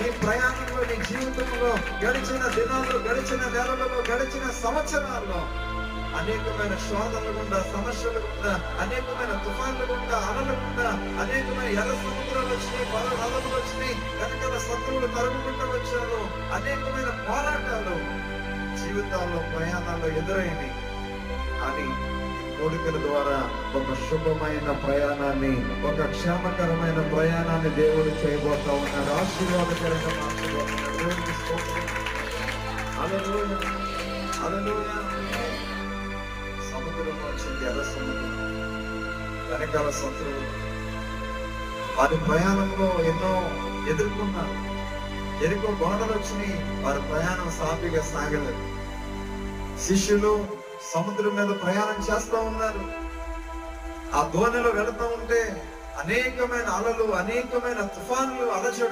నీ ప్రయాణంలో, నీ జీవితంలో గడిచిన దినాల్లో, గడిచిన నెలలలో, గడిచిన సంవత్సరాల్లో అనేకమైన శోధనలు గుండా, సమస్యలు గుండా, అనేకమైన తుఫాన్లు గుండా, అలలు గుండా, అనేకమైన ఎర్ర సముద్రాలు వచ్చినాయి, పలు నదులు వచ్చినాయి, వెనకాల శత్రువులు తరుగుకుంటూ వచ్చారు. అనేకమైన పోరాటాలు జీవితాల్లో, ప్రయాణాల్లో ఎదురైనవి. కానీ కోరికల ద్వారా ఒక శుభమైన ప్రయాణాన్ని, ఒక క్షేమకరమైన ప్రయాణాన్ని దేవుడు చేయబోతా ఉన్నాడు. ఆశీర్వాదకరంగా మార్చబోతున్నాడు. దేవునికి స్తోత్రం. హల్లెలూయా, హల్లెలూయా. సముద్రం వచ్చింది, ఎర్ర సముద్రం, వెనకాల శత్రువులు. వారి ప్రయాణంలో ఎన్నో ఎదుర్కొన్నారు. ఎరుకో గోడలు వచ్చినాయి, వారి ప్రయాణం సాఫీగా సాగలేదు. శిష్యులు సముద్రం మీద ప్రయాణం చేస్తా ఉన్నారు. ఆ దోణిలో వెళుతూ ఉంటే అనేకమైన అలలు, అనేకమైన తుఫాన్లు, అలజడు